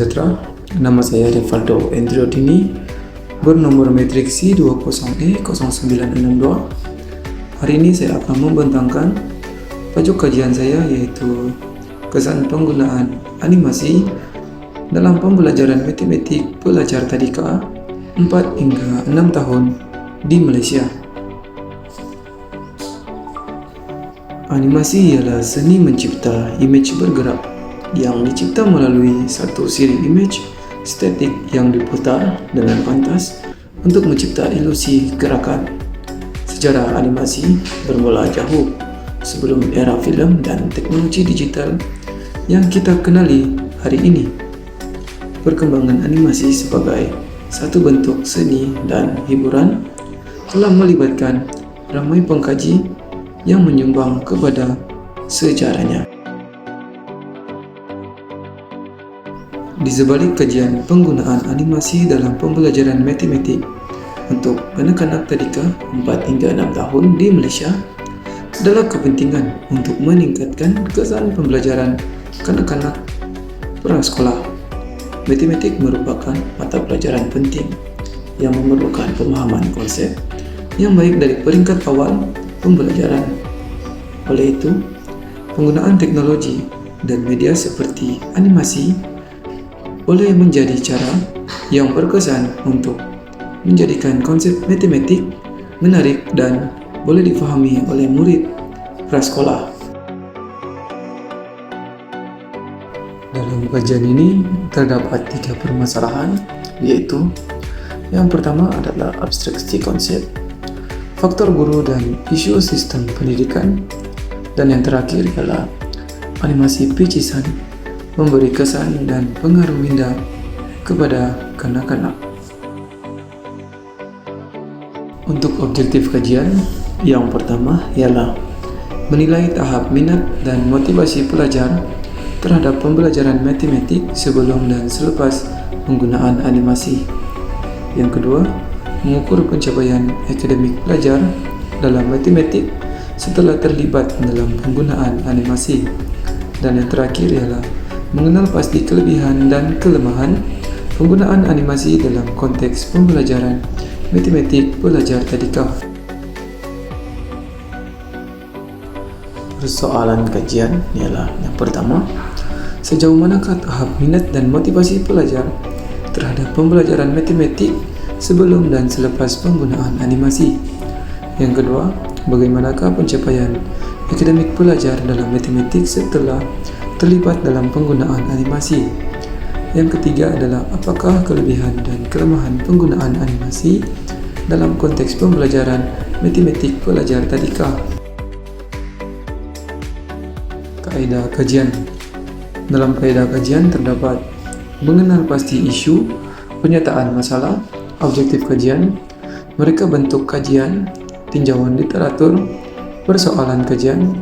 sejahtera. Nama saya Rivaldo Endriodini, bernomor metrik C20E0962. Hari ini saya akan membentangkan tajuk kajian saya, yaitu kesan penggunaan animasi dalam pembelajaran matematik pelajar tadika 4 hingga 6 tahun di Malaysia. Animasi ialah seni mencipta imej bergerak yang dicipta melalui satu siri imej statik yang diputar dengan pantas untuk mencipta ilusi gerakan. Sejarah animasi bermula jauh sebelum era filem dan teknologi digital yang kita kenali hari ini. Perkembangan animasi sebagai satu bentuk seni dan hiburan telah melibatkan ramai pengkaji yang menyumbang kepada sejarahnya. Di sebalik kajian penggunaan animasi dalam pembelajaran matematik untuk anak-anak tadika 4 hingga 6 tahun di Malaysia adalah kepentingan untuk meningkatkan kesan pembelajaran kanak-kanak prasekolah. Matematik merupakan mata pelajaran penting yang memerlukan pemahaman konsep yang baik dari peringkat awal pembelajaran. Oleh itu, penggunaan teknologi dan media seperti animasi boleh menjadi cara yang berkesan untuk menjadikan konsep matematik menarik dan boleh difahami oleh murid prasekolah. Dalam kajian ini terdapat 3 permasalahan, yaitu yang pertama adalah abstraksi konsep, faktor guru dan isu sistem pendidikan, dan yang terakhir adalah animasi picisan memberi kesan dan pengaruh indah kepada kanak-kanak. Untuk objektif kajian, yang pertama ialah menilai tahap minat dan motivasi pelajar terhadap pembelajaran matematik sebelum dan selepas penggunaan animasi. Yang kedua, mengukur pencapaian akademik pelajar dalam matematik setelah terlibat dalam penggunaan animasi. Dan yang terakhir ialah mengenal pasti kelebihan dan kelemahan penggunaan animasi dalam konteks pembelajaran matematik pelajar tadika. Persoalan kajian ialah yang pertama, sejauh manakah tahap minat dan motivasi pelajar terhadap pembelajaran matematik sebelum dan selepas penggunaan animasi. Yang kedua, bagaimanakah pencapaian akademik pelajar dalam matematik setelah terlibat dalam penggunaan animasi. Yang ketiga adalah apakah kelebihan dan kelemahan penggunaan animasi dalam konteks pembelajaran matematik pelajar tadika. Kaedah kajian. Dalam kaedah kajian terdapat mengenal pasti isu, penyataan masalah, objektif kajian, mereka bentuk kajian, tinjauan literatur, persoalan kajian,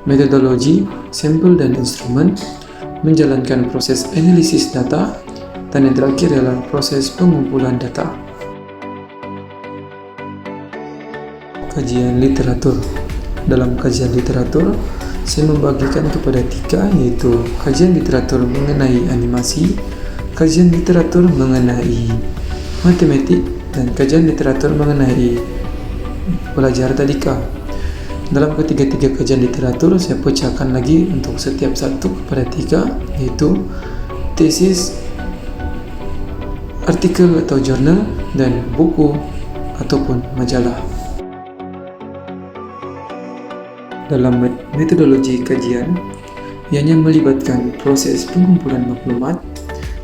metodologi, sampel dan instrumen, menjalankan proses analisis data, dan yang terakhir adalah proses pengumpulan data. Kajian literatur. Dalam kajian literatur, saya membagikan kepada 3, yaitu kajian literatur mengenai animasi, kajian literatur mengenai matematik, dan kajian literatur mengenai pelajar tadika. Dalam ketiga-tiga kajian literatur, saya pecahkan lagi untuk setiap satu kepada 3, yaitu tesis, artikel atau jurnal, dan buku ataupun majalah. Dalam metodologi kajian, ianya melibatkan proses pengumpulan maklumat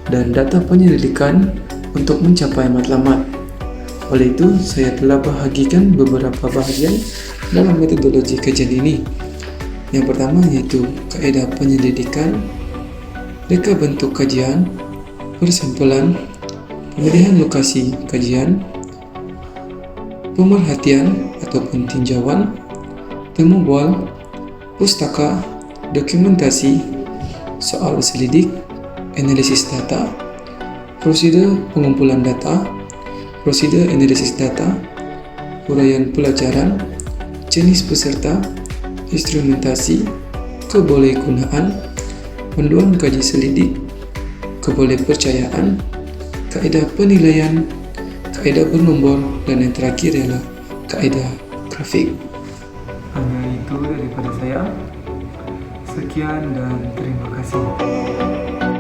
dan data penyelidikan untuk mencapai matlamat. Oleh itu, saya telah bahagikan beberapa bahagian dalam metodologi kajian ini. Yang pertama yaitu kaedah penyelidikan, reka bentuk kajian, persampelan, pemilihan lokasi kajian, pemerhatian ataupun tinjauan, temu bual, pustaka, dokumentasi, soal selidik, analisis data, prosedur pengumpulan data, prosedur analisis data, uraian pelajaran, jenis peserta, instrumentasi, kebolehgunaan, panduan kaji selidik, kebolehpercayaan, kaedah penilaian, kaedah bernombor, dan yang terakhir ialah kaedah grafik. Hanya itu daripada saya. Sekian dan terima kasih.